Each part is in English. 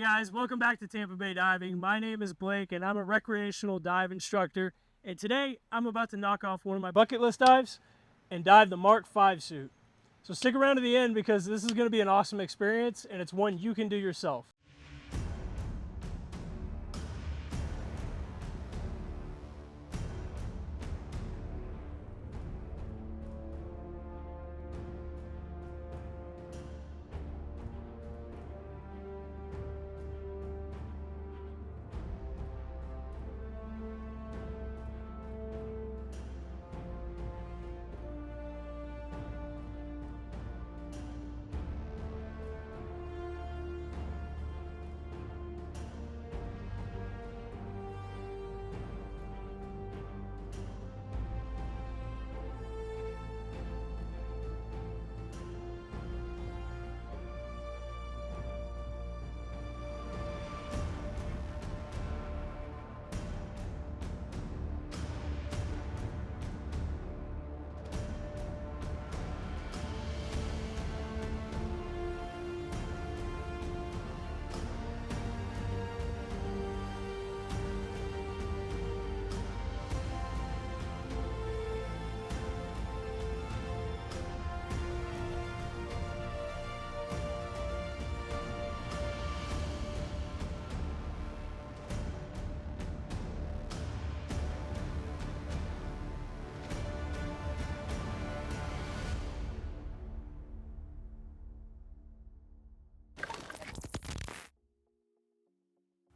guys, welcome back to Tampa Bay Diving. My name is Blake and I'm a recreational dive instructor, and today I'm about to knock off one of my bucket list dives and dive the Mark V suit. So stick around to the end because this is going to be an awesome experience and it's one you can do yourself.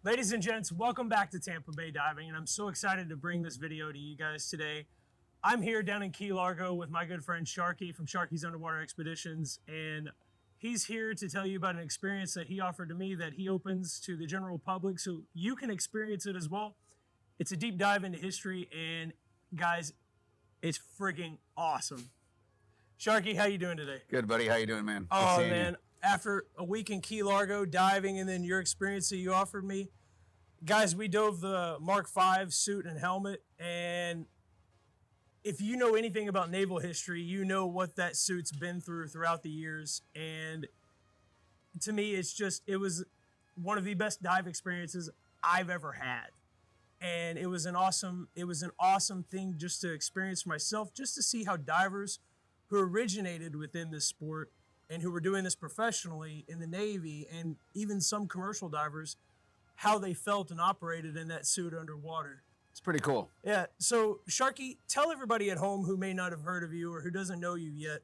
Ladies and gents, welcome back to Tampa Bay Diving, and I'm so excited to bring this video to you guys today. I'm here down in Key Largo with my good friend Sharky from Sharky's Underwater Expeditions, and he's here to tell you about an experience that he offered to me that he opens to the general public so you can experience it as well. It's a deep dive into history, and guys, it's freaking awesome. Sharky, how you doing today? Good, buddy. How you doing, man? Oh, man. After a week in Key Largo diving and then your experience that you offered me, guys, we dove the Mark V suit and helmet, and if you know anything about naval history, you know what that suit's been through throughout the years, and to me, it was one of the best dive experiences I've ever had, and it was an awesome thing just to experience for myself, just to see how divers who originated within this sport and who were doing this professionally in the Navy and even some commercial divers, how they felt and operated in that suit underwater. It's pretty cool. Yeah. So, Sharky, tell everybody at home who may not have heard of you or who doesn't know you yet,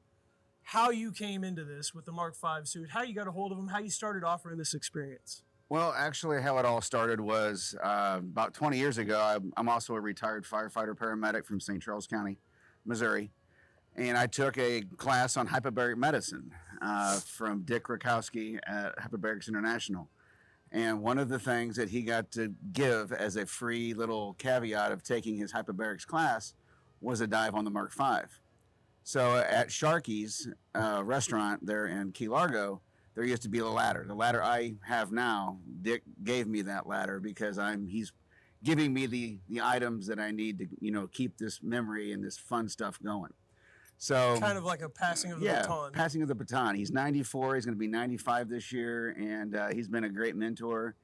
how you came into this with the Mark V suit, how you got a hold of them, how you started offering this experience. Well, actually, how it all started was about 20 years ago. I'm also a retired firefighter paramedic from St. Charles County, Missouri. And I took a class on hyperbaric medicine from Dick Rakowski at Hyperbarics International. And one of the things that he got to give as a free little caveat of taking his hyperbarics class was a dive on the Mark V. So at Sharky's restaurant there in Key Largo, there used to be a ladder. The ladder I have now, Dick gave me that ladder because he's giving me the items that I need to, keep this memory and this fun stuff going. So kind of like a passing of the baton. Passing of the baton. He's 94. He's going to be 95 this year, and he's been a great mentor.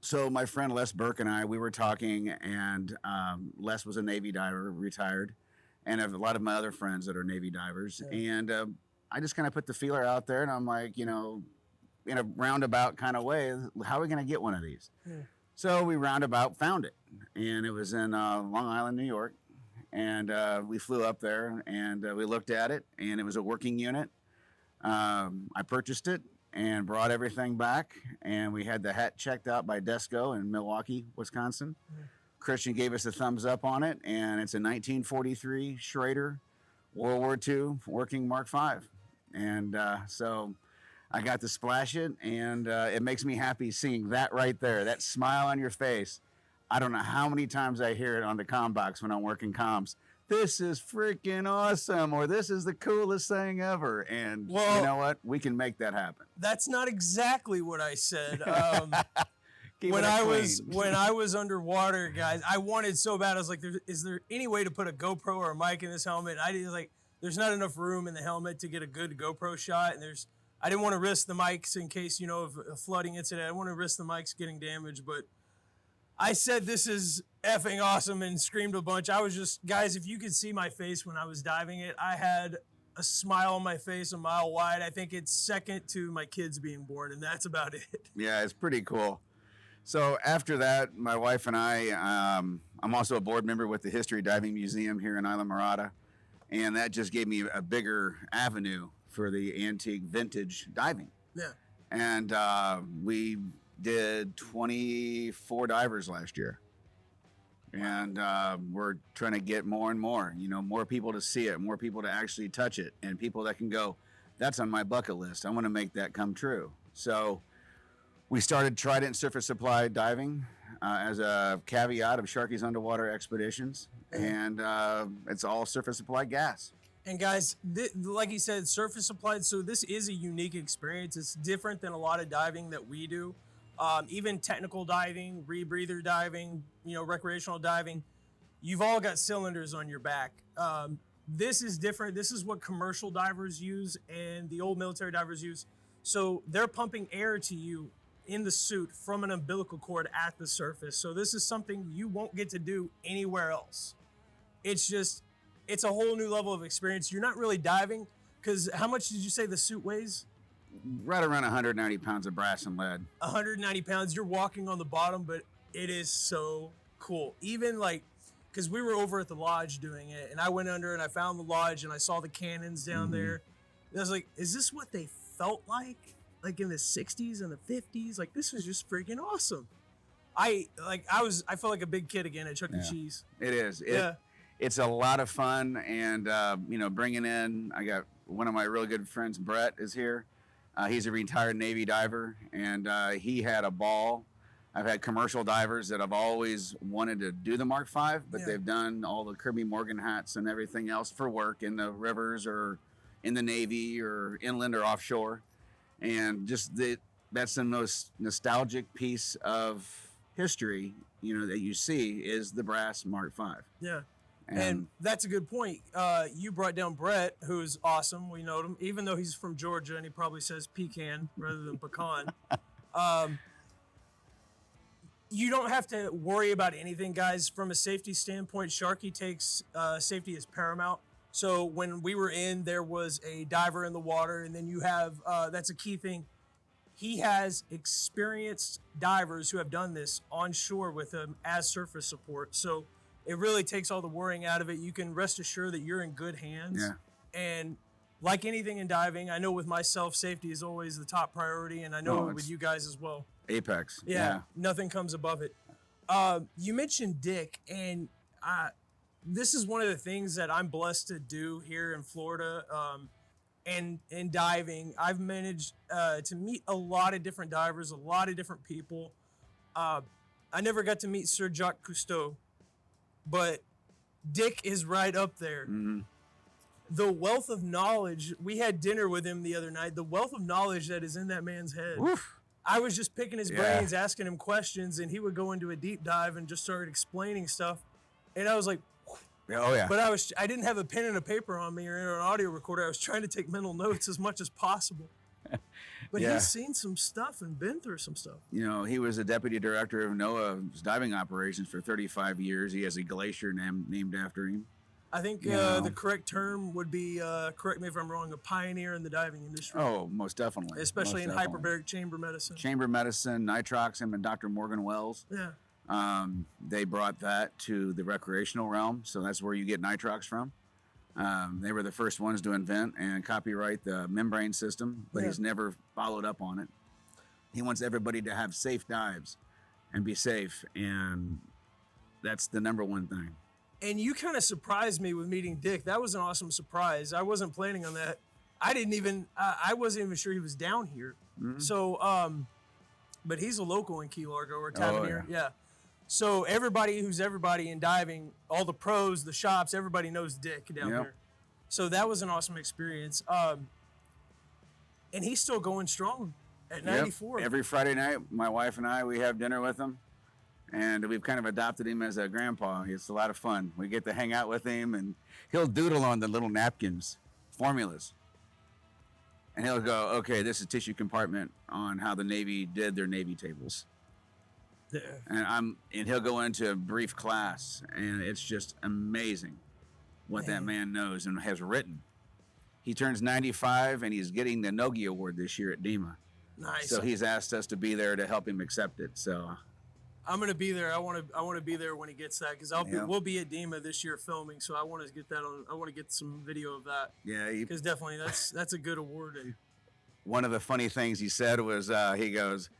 So my friend Les Burke and I, we were talking, and Les was a Navy diver, retired, and I have a lot of my other friends that are Navy divers. Yeah. And I just kind of put the feeler out there, and I'm like, in a roundabout kind of way, how are we going to get one of these? Yeah. So we roundabout found it, and it was in Long Island, New York. And we flew up there and we looked at it, and it was a working unit. I purchased it and brought everything back, and we had the hat checked out by Desco in Milwaukee, Wisconsin. Mm-hmm. Christian gave us a thumbs up on it, and it's a 1943 Schrader World War II working Mark V. And so I got to splash it, and it makes me happy seeing that right there, that smile on your face. I don't know how many times I hear it on the comm box when I'm working comms. This is freaking awesome, or this is the coolest thing ever. And well, you know what? We can make that happen. That's not exactly what I said. When I was underwater, guys, I wanted so bad. I was like, is there any way to put a GoPro or a mic in this helmet? I did there's not enough room in the helmet to get a good GoPro shot, and there's I didn't want to risk the mics in case, of a flooding incident. I didn't want to risk the mics getting damaged, but I said this is effing awesome and screamed a bunch. I was just, guys, if you could see my face when I was diving it, I had a smile on my face a mile wide. I think it's second to my kids being born, and that's about it. Yeah, it's pretty cool. So after that, my wife and I, I'm also a board member with the History Diving Museum here in Isla Mirada, and that just gave me a bigger avenue for the antique vintage diving. Yeah. And we did 24 divers last year. And we're trying to get more and more, more people to see it, more people to actually touch it, and people that can go, that's on my bucket list. I want to make that come true. So we started Trident Surface Supply Diving as a caveat of Sharky's Underwater Expeditions, and it's all surface supply gas. And guys, like you said, surface supplied, so this is a unique experience. It's different than a lot of diving that we do. Even technical diving, rebreather diving, recreational diving, you've all got cylinders on your back. This is different. This is what commercial divers use and the old military divers use. So they're pumping air to you in the suit from an umbilical cord at the surface. So this is something you won't get to do anywhere else. It's a whole new level of experience. You're not really diving, because how much did you say the suit weighs? Right around 190 pounds of brass and lead. 190 pounds. You're walking on the bottom, but it is so cool. Even because we were over at the lodge doing it, and I went under and I found the lodge and I saw the cannons down there. And I was like, is this what they felt like in the 60s and the 50s? Like, this is just freaking awesome. I felt like a big kid again at Chuck E. Cheese. It is. Yeah. It's a lot of fun, and bringing in, I got one of my really good friends, Brett, is here. He's a retired Navy diver, and he had a ball. I've had commercial divers that have always wanted to do the Mark V, but they've done all the Kirby Morgan hats and everything else for work in the rivers or in the Navy or inland or offshore. And just that's the most nostalgic piece of history, that you see is the brass Mark V. Yeah. And that's a good point. You brought down Brett, who's awesome. We know him, even though he's from Georgia and he probably says pecan rather than pecan. You don't have to worry about anything, guys. From a safety standpoint, Sharky takes safety as paramount. So when we were in, there was a diver in the water, and then you have, that's a key thing. He has experienced divers who have done this on shore with him as surface support. So it really takes all the worrying out of it. You can rest assured that you're in good hands. Yeah. And like anything in diving, I know with myself, safety is always the top priority, and I know with you guys as well. Apex. Yeah. Nothing comes above it. You mentioned Dick, and this is one of the things that I'm blessed to do here in Florida. And in diving, I've managed to meet a lot of different divers, a lot of different people. I never got to meet Sir Jacques Cousteau, but Dick is right up there. Mm-hmm. The wealth of knowledge, we had dinner with him the other night, the wealth of knowledge that is in that man's head. Oof. I was just picking his brains, asking him questions, and he would go into a deep dive and just start explaining stuff. And I was like, oh yeah. But I didn't have a pen and a paper on me or an audio recorder. I was trying to take mental notes as much as possible. But he's seen some stuff and been through some stuff. He was a deputy director of NAUI's diving operations for 35 years. He has a glacier named after him. I think the correct term would be, correct me if I'm wrong, a pioneer in the diving industry. Oh, most definitely. Especially in hyperbaric chamber medicine. Chamber medicine, nitrox, him and Dr. Morgan Wells. Yeah. They brought that to the recreational realm, so that's where you get nitrox from. They were the first ones to invent and copyright the membrane system, but he's never followed up on it. He wants everybody to have safe dives and be safe, and that's the number one thing. And you kind of surprised me with meeting Dick. That was an awesome surprise. I wasn't planning on that. I wasn't even sure he was down here. Mm-hmm. So, but he's a local in Key Largo or Tavernier. Yeah. So everybody who's everybody in diving, all the pros, the shops, everybody knows Dick down here. So that was an awesome experience. And he's still going strong at 94. Every Friday night, my wife and I, we have dinner with him. And we've kind of adopted him as a grandpa. It's a lot of fun. We get to hang out with him, and he'll doodle on the little napkins, formulas. and he'll go, okay, this is tissue compartment on how the Navy did their Navy tables. Yeah. And he'll go into a brief class, and it's just amazing what that man knows and has written. He turns 95, and he's getting the NAUI award this year at DEMA. Nice. So he's asked us to be there to help him accept it. So I'm gonna be there. I want to be there when he gets that, because we'll be at DEMA this year filming. So I want to get that on. I want to get some video of that. Yeah, because definitely that's a good award. And one of the funny things he said was, he goes,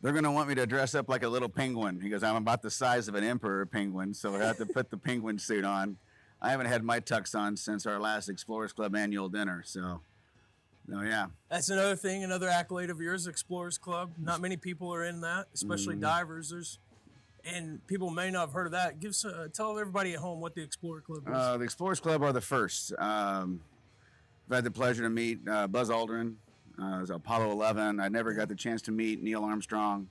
they're going to want me to dress up like a little penguin. He goes, I'm about the size of an emperor penguin, so I have to put the penguin suit on. I haven't had my tux on since our last Explorers Club annual dinner, so, yeah. That's another thing, another accolade of yours, Explorers Club. Not many people are in that, especially divers. And people may not have heard of that. Tell everybody at home what the Explorer Club is. The Explorers Club are the first. I've had the pleasure to meet Buzz Aldrin. It was Apollo 11. I never got the chance to meet Neil Armstrong.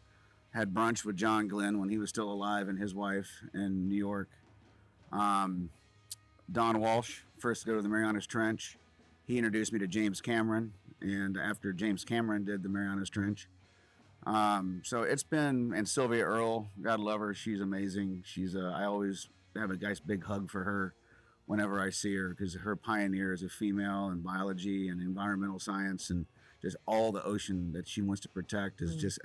Had brunch with John Glenn when he was still alive and his wife in New York. Don Walsh, first to go to the Marianas Trench. He introduced me to James Cameron, and after James Cameron did the Marianas Trench. So it's been, and Sylvia Earle, God love her, she's amazing. I always have a nice big hug for her whenever I see her, because her pioneer as a female in biology and environmental science, and just all the ocean that she wants to protect is just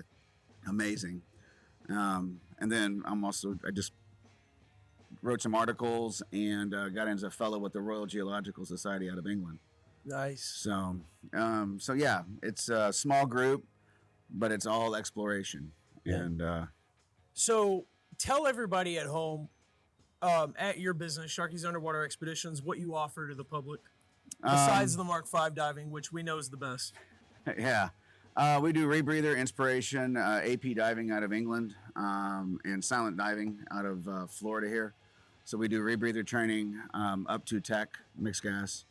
amazing. And then I just wrote some articles and got in as a fellow with the Royal Geological Society out of England. Nice. So yeah, it's a small group, but it's all exploration. Yeah. And so tell everybody at home, at your business, Sharky's Underwater Expeditions, what you offer to the public besides the Mark V diving, which we know is the best. Yeah. We do rebreather, inspiration, AP diving out of England, and silent diving out of Florida here. So we do rebreather training up to tech, mixed gas.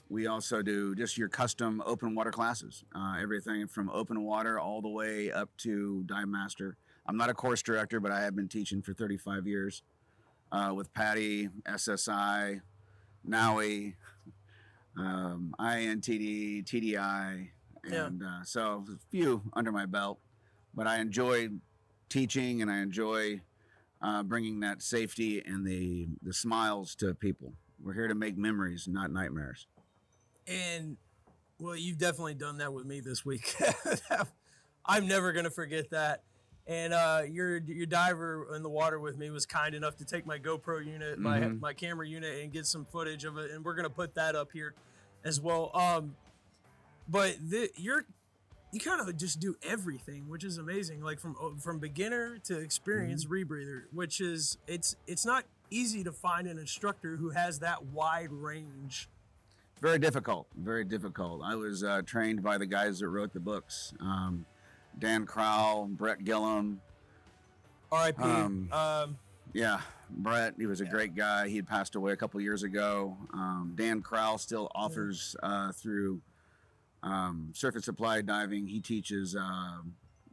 We also do just your custom open water classes, everything from open water all the way up to dive master. I'm not a course director, but I have been teaching for 35 years with PADI, SSI, NAUI, INTD, TDI, and so a few under my belt. But I enjoy teaching, and I enjoy bringing that safety and the smiles to people. We're here to make memories, not nightmares. And, well, you've definitely done that with me this week. I'm never going to forget that. And your diver in the water with me was kind enough to take my GoPro unit, my camera unit, and get some footage of it. And we're going to put that up here as well. But you kind of just do everything, which is amazing. Like from beginner to experienced rebreather, which is, it's not easy to find an instructor who has that wide range. Very difficult, very difficult. I was trained by the guys that wrote the books. Dan Crowell, Brett Gillum. R.I.P. Yeah, Brett, he was a great guy. He had passed away a couple years ago. Dan Crowell still offers through Surface Applied Diving. He teaches a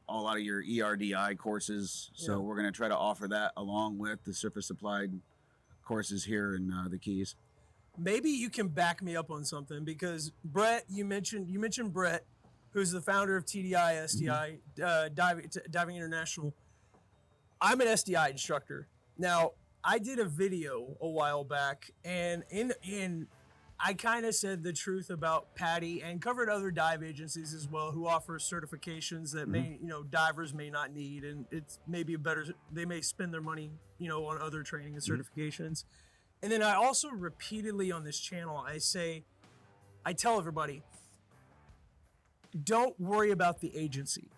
lot of your ERDI courses. So we're going to try to offer that along with the Surface Applied courses here in the Keys. Maybe you can back me up on something, because Brett, you mentioned Brett, who's the founder of TDI, SDI, Diving International. I'm an SDI instructor. Now, I did a video a while back, and in I kind of said the truth about PADI and covered other dive agencies as well who offer certifications that divers may not need, and it's maybe they may spend their money, on other training and certifications. And then I also repeatedly on this channel, I tell everybody, don't worry about the agency.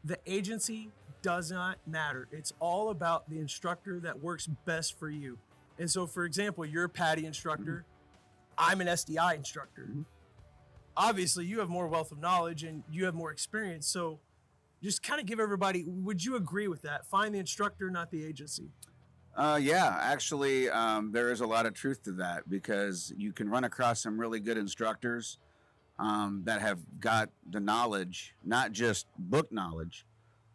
The agency does not matter. It's all about the instructor that works best for you. And so, for example, you're a PADI instructor. I'm an SDI instructor. Obviously, you have more wealth of knowledge and you have more experience. So just kind of give everybody, would you agree with that? Find the instructor, not the agency. Yeah, actually, there is a lot of truth to that, because you can run across some really good instructors that have got the knowledge, not just book knowledge,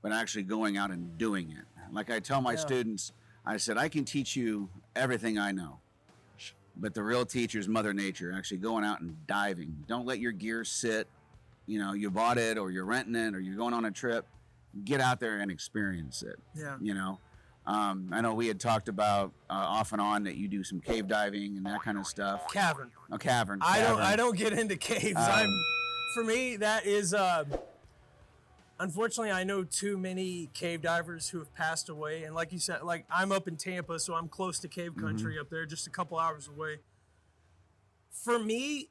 but actually going out and doing it. Like I tell my students, I said, I can teach you everything I know, But the real teacher is Mother Nature, actually going out and diving. Don't let your gear sit. You know, you bought it or you're renting it or you're going on a trip. Get out there and experience it. Yeah. You know, I know we had talked about off and on that you do some cave diving and that kind of stuff. Cavern. Oh, cavern. I don't get into caves. For me, that is unfortunately, I know too many cave divers who have passed away. And like you said, like I'm up in Tampa, so I'm close to cave country up there, just a couple hours away. For me,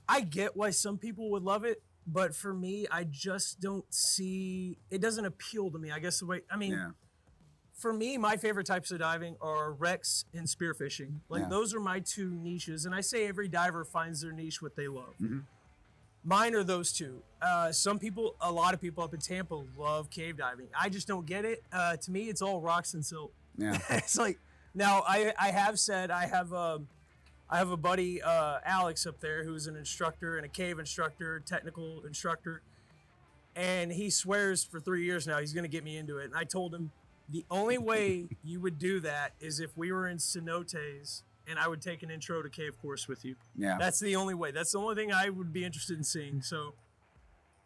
I get why some people would love it, but for me, I just don't see, it doesn't appeal to me. I guess the way, for me, my favorite types of diving are wrecks and spearfishing. Like those are my two niches. And I say every diver finds their niche, what they love. Mine are those two. A lot of people up in Tampa love cave diving. I just don't get it. To me, it's all rocks and silt. Yeah. It's like, now I have said I have a buddy, Alex up there, who's an instructor and a cave instructor, technical instructor. And he swears for 3 years now he's going to get me into it. And I told him the only way you would do that is if we were in cenotes and I would take an intro to cave course with you. Yeah. That's the only way. That's the only thing I would be interested in seeing. So,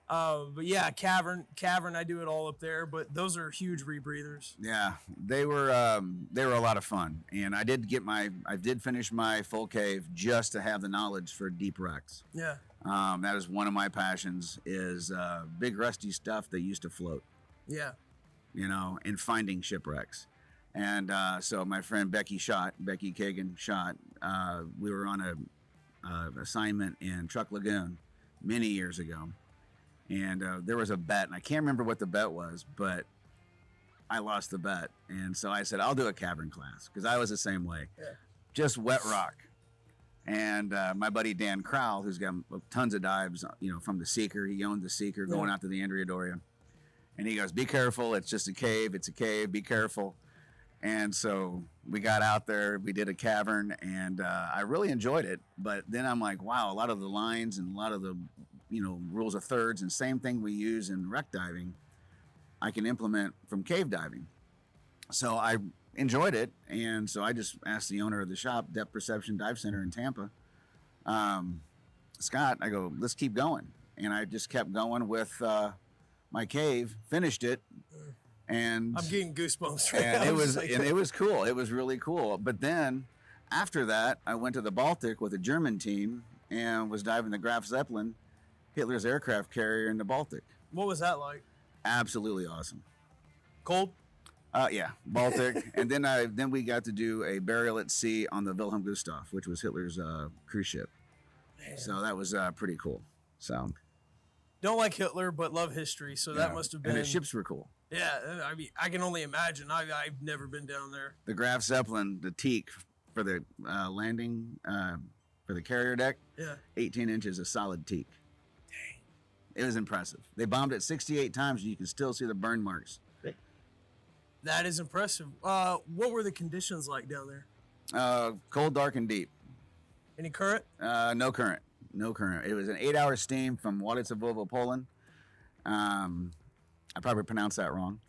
but yeah, cavern, I do it all up there, but those are huge rebreathers. Yeah, they were a lot of fun. And I did finish my full cave just to have the knowledge for deep wrecks. Yeah. That is one of my passions is big rusty stuff that used to float. Yeah. You know, and finding shipwrecks. And so my friend Becky Kagan shot. We were on a assignment in Truck Lagoon many years ago, and there was a bet, and I can't remember what the bet was, but I lost the bet, and so I said I'll do a cavern class because I was the same way, just wet rock. And my buddy Dan Crowell, who's got tons of dives, you know, from the Seeker, he owned the Seeker going out to the Andrea Doria, and he goes, "Be careful, it's just a cave. It's a cave. Be careful." And so we got out there, we did a cavern, and I really enjoyed it. But then I'm like, wow, a lot of the lines and a lot of the, you know, rules of thirds and same thing we use in wreck diving, I can implement from cave diving. So I enjoyed it. And so I just asked the owner of the shop, Depth Perception Dive Center in Tampa, Scott, I go, let's keep going. And I just kept going with my cave, finished it. And I'm getting goosebumps right and now. It was cool. It was really cool. But then after that, I went to the Baltic with a German team and was diving the Graf Zeppelin, Hitler's aircraft carrier in the Baltic. What was that like? Absolutely awesome. Cold? Yeah, Baltic. And then we got to do a burial at sea on the Wilhelm Gustave, which was Hitler's cruise ship. Man. So that was pretty cool. So don't like Hitler, but love history. So that must have been. And the ships were cool. Yeah, I mean, I can only imagine. I've never been down there. The Graf Zeppelin, the teak for the landing, for the carrier deck, 18 inches of solid teak. Dang. It was impressive. They bombed it 68 times, and you can still see the burn marks. That is impressive. What were the conditions like down there? Cold, dark, and deep. Any current? No current. No current. It was an 8-hour steam from Władysławowo, Poland. I probably pronounced that wrong,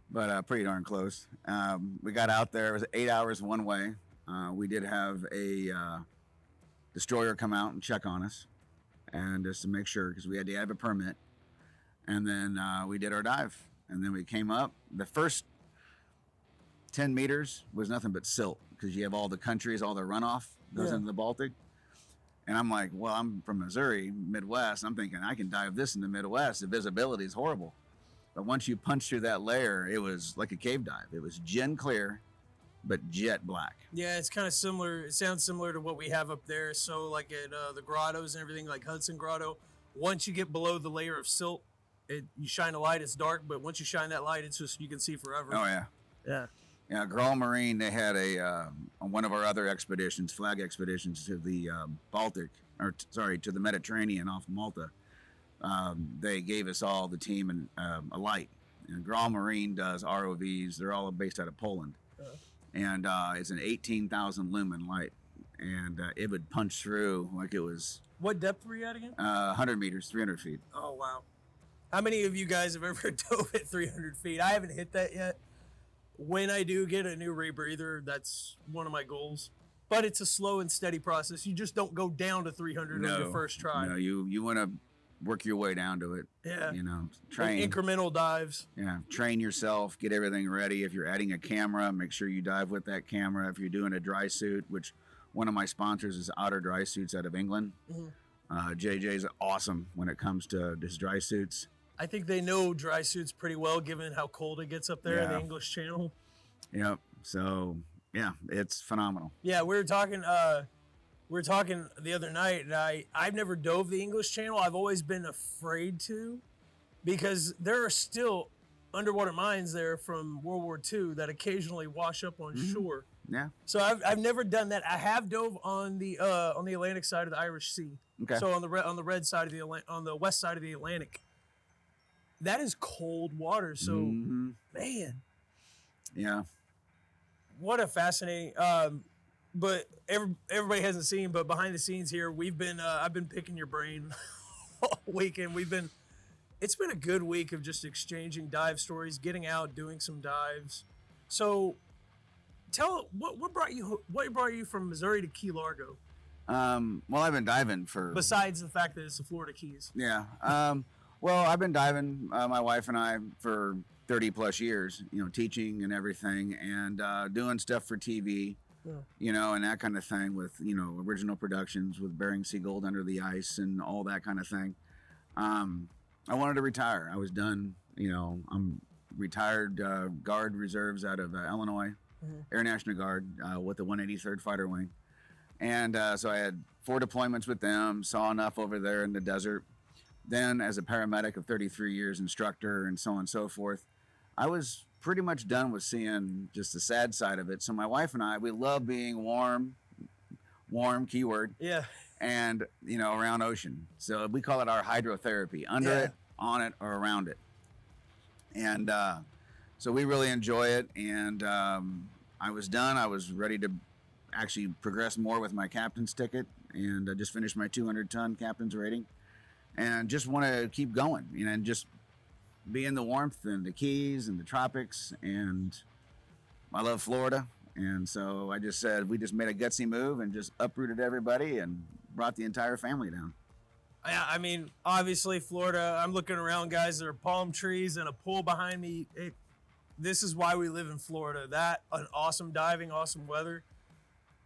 but pretty darn close. We got out there. It was 8 hours one way. We did have a destroyer come out and check on us, and just to make sure, because we had to have a permit. And then we did our dive, and then we came up. The first 10 meters was nothing but silt, because you have all the countries, all the runoff goes into the Baltic. And I'm like, well, I'm from Missouri, Midwest. I'm thinking I can dive this in the Midwest. The visibility is horrible. But once you punch through that layer, it was like a cave dive. It was gin clear, but jet black. Yeah, it's kind of similar. It sounds similar to what we have up there. So like at the grottos and everything, like Hudson Grotto, once you get below the layer of silt, you shine a light, it's dark. But once you shine that light, it's just, you can see forever. Oh, yeah. Yeah. Yeah, Graal Marine, they had on one of our other expeditions, flag expeditions to the Baltic, to the Mediterranean off Malta. They gave us all, the team, a light. And Graal Marine does ROVs. They're all based out of Poland. And it's an 18,000 lumen light. And it would punch through like it was... What depth were you at again? 100 meters, 300 feet. Oh, wow. How many of you guys have ever dove at 300 feet? I haven't hit that yet. When I do get a new rebreather, that's one of my goals. but it's a slow and steady process. You just don't go down to 300 on your first try. No, you want to work your way down to it. Yeah. You know, Like incremental dives. Yeah, train yourself, get everything ready. If you're adding a camera, make sure you dive with that camera. If you're doing a dry suit, which one of my sponsors is Otter Dry Suits out of England. JJ's awesome when it comes to his dry suits. I think they know dry suits pretty well, given how cold it gets up there in the English Channel. Yep. So yeah, it's phenomenal. Yeah, we were talking the other night, and I've never dove the English Channel. I've always been afraid to, because there are still underwater mines there from World War II that occasionally wash up on shore. Yeah. So I've never done that. I have dove on the Atlantic side of the Irish Sea. Okay. So on the red side of on the west side of the Atlantic. That is cold water. So man. Yeah. What a fascinating. But everybody hasn't seen. But behind the scenes here, I've been picking your brain all weekend. It's been a good week of just exchanging dive stories, getting out, doing some dives. So, what brought you from Missouri to Key Largo? Well, I've been diving for. Besides the fact that it's the Florida Keys. Yeah. Well, I've been diving, my wife and I, for 30 plus years, you know, teaching and everything, and doing stuff for TV, you know, and that kind of thing with, you know, original productions with Bering Sea Gold Under the Ice and all that kind of thing. I wanted to retire. I was done, you know, I'm retired Guard Reserves out of Illinois, Air National Guard with the 183rd Fighter Wing. And so I had 4 deployments with them, saw enough over there in the desert. Then as a paramedic of 33 years, instructor, and so on and so forth, I was pretty much done with seeing just the sad side of it. So my wife and I, we love being warm, keyword. Yeah. And, you know, around ocean. So we call it our hydrotherapy, under it, on it, or around it. And so we really enjoy it. And I was done. I was ready to actually progress more with my captain's ticket. And I just finished my 200-ton captain's rating. And just want to keep going, you know, and just be in the warmth and the Keys and the tropics. And I love Florida. And so I just said, we just made a gutsy move and just uprooted everybody and brought the entire family down. I mean, obviously Florida, I'm looking around, guys, there are palm trees and a pool behind me. This is why we live in Florida. An awesome diving, awesome weather.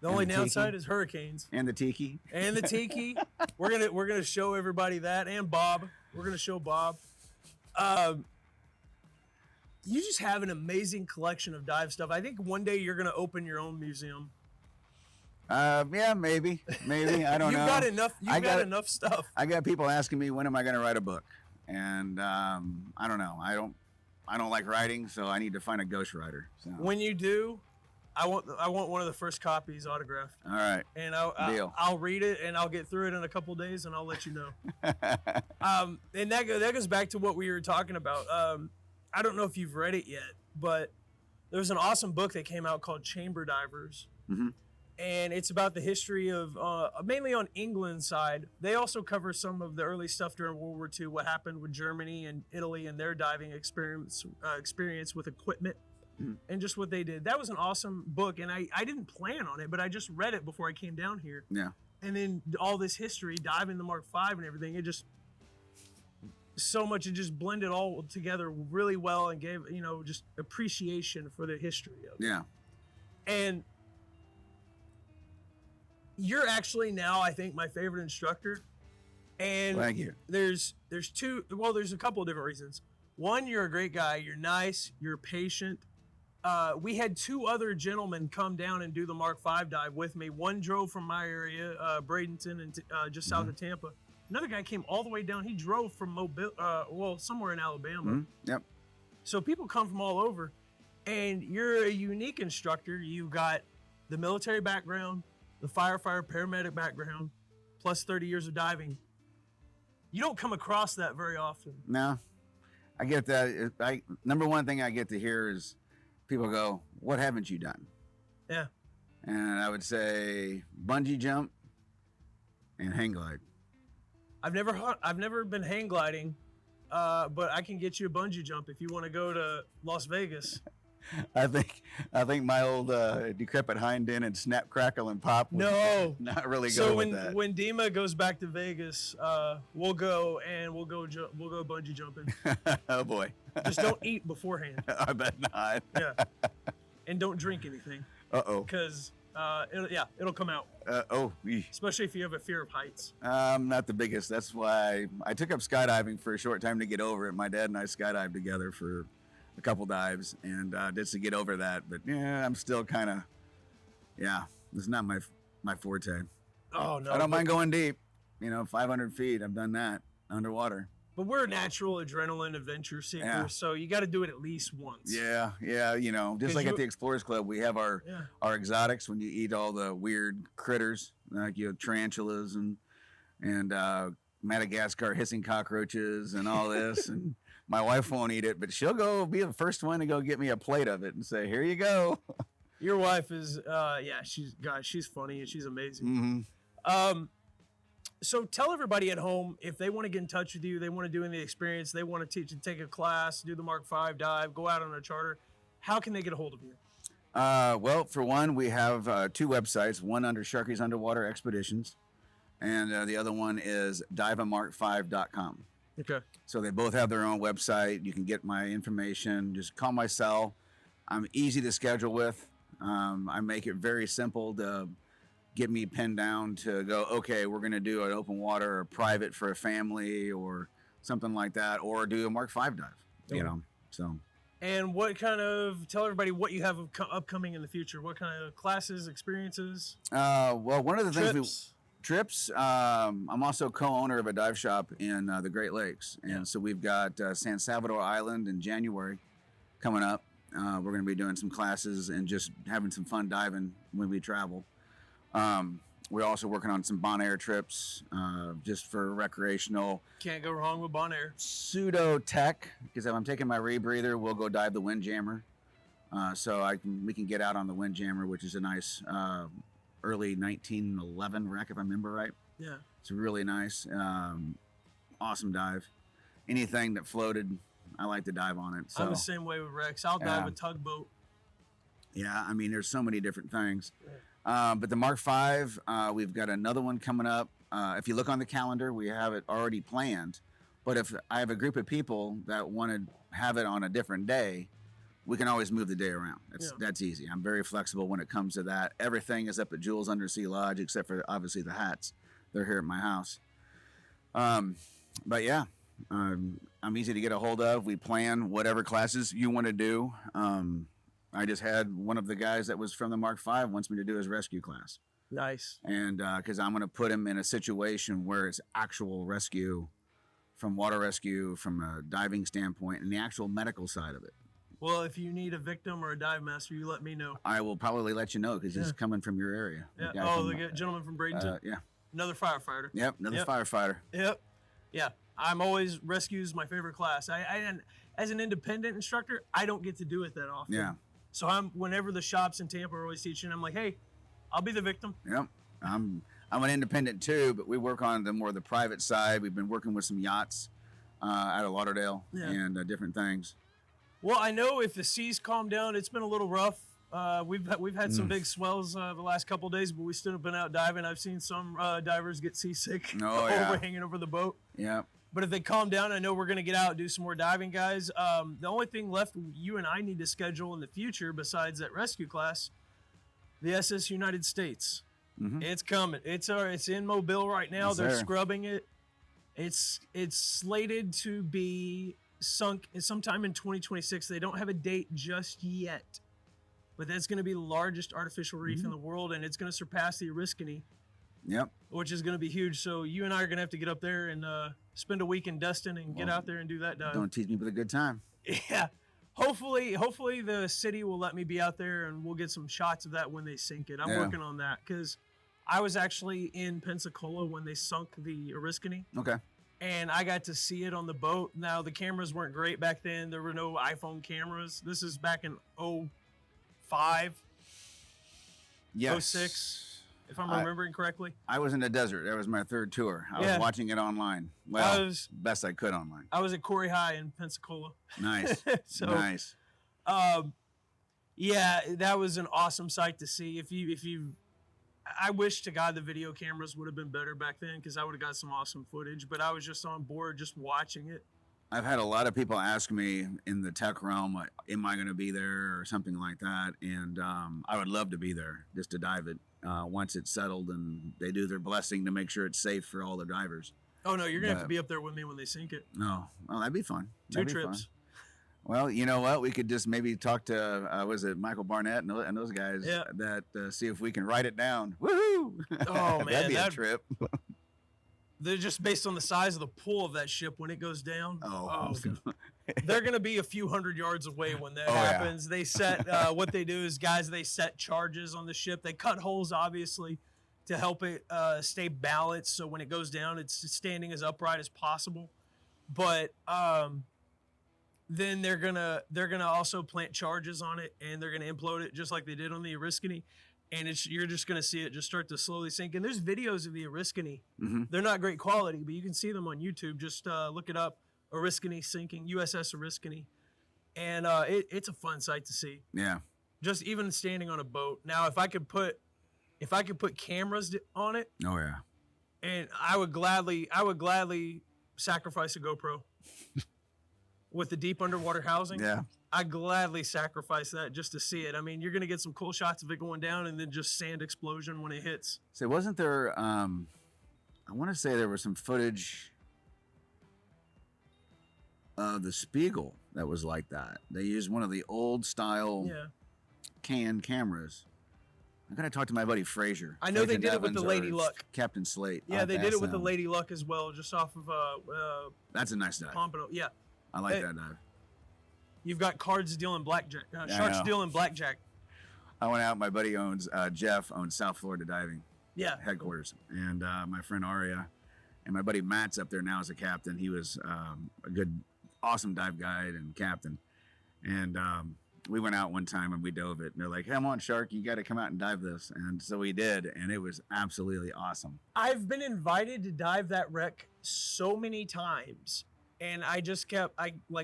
The only downside is hurricanes. And the tiki. And the tiki. We're gonna show everybody that, and Bob. We're gonna show Bob. You just have an amazing collection of dive stuff. I think one day you're gonna open your own museum. Yeah, maybe. I don't know. You've got enough. You've got enough stuff. I got people asking me, when am I going to write a book? And I don't know. I don't like writing, so I need to find a ghostwriter. So. When you do, I want one of the first copies autographed. All right. And I'll read it, and I'll get through it in a couple days, and I'll let you know. And that goes back to what we were talking about. I don't know if you've read it yet, but there's an awesome book that came out called Chamber Divers. Mm-hmm. And it's about the history of, mainly on England's side. They also cover some of the early stuff during World War II, what happened with Germany and Italy and their diving experience with equipment and just what they did. That was an awesome book, and I didn't plan on it, but I just read it before I came down here. Yeah. And then all this history, diving the Mark V and everything, it just blended all together really well and gave, just appreciation for the history of it. Yeah. And you're actually now, I think, my favorite instructor. And thank you. There's a couple of different reasons. One, you're a great guy. You're nice. You're patient. We had 2 other gentlemen come down and do the Mark V dive with me. One drove from my area, Bradenton, and just south of Tampa. Another guy came all the way down. He drove from Mobile, somewhere in Alabama. Yep. So people come from all over. And you're a unique instructor. You've got the military background, the firefighter paramedic background, plus 30 years of diving. You don't come across that very often. No, I get that. Number one thing I get to hear is people go, "What haven't you done?" Yeah. And I would say bungee jump and hang glide. I've never been hang gliding, but I can get you a bungee jump if you want to go to Las Vegas. I think my old decrepit hind end and snap, crackle, and pop would No. not really go So with that. when Dima goes back to Vegas, we'll go bungee jumping. Oh boy. Just don't eat beforehand. I bet not. Yeah. And don't drink anything. Uh-oh. Because it'll come out. Especially if you have a fear of heights. I'm not the biggest. That's why I took up skydiving for a short time to get over it. My dad and I skydived together for a couple dives and just to get over that. But yeah, I'm still kind of, it's not my forte. Oh no. I don't mind going deep. 500 feet. I've done that underwater. But we're natural adrenaline adventure seekers, so you got to do it at least once. Yeah. Just like at the Explorers Club, we have our exotics when you eat all the weird critters, like tarantulas and Madagascar hissing cockroaches and all this. And my wife won't eat it, but she'll go be the first one to go get me a plate of it and say, "Here you go." Your wife is, she's funny and she's amazing. Mm-hmm. So tell everybody at home, if they want to get in touch with you, they want to do any experience, they want to teach and take a class, do the Mark V dive, go out on a charter, how can they get a hold of you? Well, for one, we have 2 websites, one under Sharky's Underwater Expeditions, and the other one is diveamark5.com. Okay. So they both have their own website. You can get my information. Just call my cell. I'm easy to schedule with. I make it very simple to get me pinned down to go, okay, we're going to do an open water or private for a family or something like that, or do a Mark V dive, so. And tell everybody what you have upcoming in the future. What kind of classes, experiences? Well, one of the trips, I'm also co-owner of a dive shop in the Great Lakes. And so we've got San Salvador Island in January coming up. We're going to be doing some classes and just having some fun diving when we travel. We're also working on some Bonaire trips, just for recreational. Can't go wrong with Bonaire. Pseudo tech, because if I'm taking my rebreather, we'll go dive the Windjammer. So we can get out on the Windjammer, which is a nice early 1911 wreck, if I remember right. Yeah. It's really nice. Awesome dive. Anything that floated, I like to dive on it. So, I'm the same way with wrecks. I'll dive a tugboat. Yeah, I mean, there's so many different things. But the Mark V, we've got another one coming up. If you look on the calendar, we have it already planned. But if I have a group of people that want to have it on a different day, we can always move the day around. That's easy. I'm very flexible when it comes to that. Everything is up at Jules Undersea Lodge, except for obviously the hats. They're here at my house. But yeah, I'm easy to get a hold of. We plan whatever classes you want to do. I just had one of the guys that was from the Mark V wants me to do his rescue class. Nice. And because I'm going to put him in a situation where it's actual rescue, from water rescue, from a diving standpoint, and the actual medical side of it. Well, if you need a victim or a dive master, you let me know. I will probably let you know because he's coming from your area. Yeah. The gentleman from Bradenton? Yeah. Another firefighter. Yep, another firefighter. Yep. Yeah. I'm always, rescue's my favorite class. I as an independent instructor, I don't get to do it that often. Yeah. So whenever the shops in Tampa are always teaching, I'm like, hey, I'll be the victim. Yep. I'm an independent too, but we work on the private side. We've been working with some yachts out of Lauderdale and different things. Well, I know if the seas calm down, it's been a little rough. We've had some big swells the last couple of days, but we've still been out diving. I've seen some divers get seasick hanging over the boat. Yeah. But if they calm down, I know we're going to get out and do some more diving, guys. The only thing left you and I need to schedule in the future besides that rescue class, the SS United States. Mm-hmm. It's coming. It's in Mobile right now. Yes, They're sir. scrubbing it. It's slated to be sunk sometime in 2026. They don't have a date just yet. But that's going to be the largest artificial reef in the world, and it's going to surpass the Oriskany. Yep. Which is going to be huge. So you and I are going to have to get up there and spend a week in Destin and get out there and do that dive. Don't tease me with a good time. Yeah. Hopefully the city will let me be out there and we'll get some shots of that when they sink it. I'm working on that because I was actually in Pensacola when they sunk the Oriskany. Okay. And I got to see it on the boat. Now, the cameras weren't great back then. There were no iPhone cameras. This is back in 05, Yes. 06. If I'm remembering correctly. I was in the desert. That was my third tour. I was watching it online. Well, best I could online. I was at Corey High in Pensacola. Nice. So, nice. Yeah, that was an awesome sight to see. I wish to God the video cameras would have been better back then because I would have got some awesome footage. But I was just on board, just watching it. I've had a lot of people ask me in the tech realm, am I going to be there or something like that? And I would love to be there just to dive it once it's settled and they do their blessing to make sure it's safe for all the divers. Oh, no, you're going to have to be up there with me when they sink it. No. Oh, that'd be fun. 2 trips. Well, you know what? We could just maybe talk to, was it Michael Barnett and those guys that see if we can write it down. Woohoo! Oh, man. That'd be a trip. They're just based on the size of the pool of that ship when it goes down. Oh. They're going to be a few hundred yards away when that happens. Yeah. They set, what they do is, guys, they set charges on the ship. They cut holes, obviously, to help it stay balanced. So when it goes down, it's standing as upright as possible. But then they're gonna also plant charges on it, and they're gonna implode it just like they did on the Oriskany. And you're just gonna see it just start to slowly sink. And there's videos of the Oriskany. Mm-hmm. They're not great quality, but you can see them on YouTube. Just look it up, Oriskany sinking, USS Oriskany, and it's a fun sight to see. Yeah. Just even standing on a boat. Now, if I could put cameras on it. Oh yeah. And I would gladly sacrifice a GoPro with the deep underwater housing. Yeah. I gladly sacrifice that just to see it. I mean, you're going to get some cool shots of it going down and then just sand explosion when it hits. So wasn't there, I want to say there was some footage of the Spiegel that was like that. They used one of the old style can cameras. I'm going to talk to my buddy Frazier. I know they did it with the Lady Luck. Captain Slate. Yeah, they did it with the Lady Luck as well, just off of that's a nice dive. Pompano. Yeah. I like that dive. You've got cards dealing blackjack. Sharks dealing blackjack. I went out. My buddy Jeff owns South Florida Diving headquarters. And my friend Aria and my buddy Matt's up there now as a captain. He was a good, awesome dive guide and captain. And we went out one time and we dove it. And they're like, come on, Shark, you got to come out and dive this. And so we did. And it was absolutely awesome. I've been invited to dive that wreck so many times. And I just kept,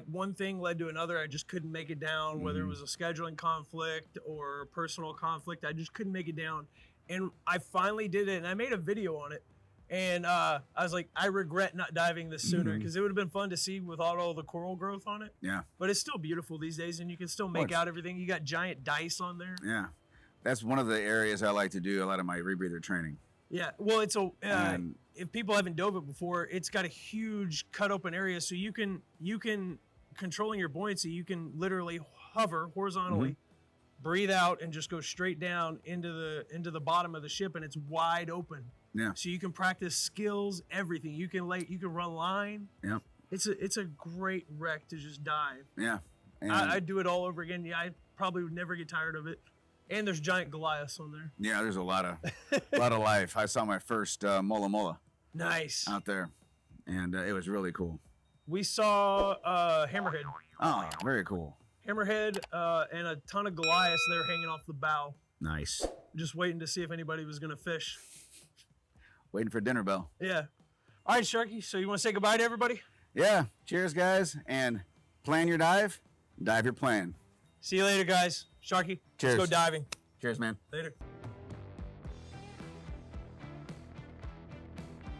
one thing led to another. I just couldn't make it down, whether it was a scheduling conflict or a personal conflict. I just couldn't make it down. And I finally did it, and I made a video on it. And I was like, I regret not diving this sooner, because it would have been fun to see without all the coral growth on it. Yeah. But it's still beautiful these days, and you can still make out everything. You got giant dice on there. Yeah. That's one of the areas I like to do a lot of my rebreather training. Yeah, well, it's if people haven't dove it before, it's got a huge cut open area, so you can controlling your buoyancy, you can literally hover horizontally, breathe out, and just go straight down into the bottom of the ship, and it's wide open. Yeah. So you can practice skills, everything. You can run line. Yeah. It's a great wreck to just dive. Yeah. I'd do it all over again. Yeah, I probably would never get tired of it. And there's giant Goliaths on there. Yeah, there's a lot of life. I saw my first Mola Mola. Nice. Out there, and it was really cool. We saw Hammerhead. Oh, very cool. Hammerhead and a ton of Goliaths there hanging off the bow. Nice. Just waiting to see if anybody was going to fish. Waiting for dinner bell. Yeah. All right, Sharky, so you want to say goodbye to everybody? Yeah. Cheers, guys, and plan your dive, dive your plan. See you later, guys. Sharky, cheers. Let's go diving. Cheers, man. Later.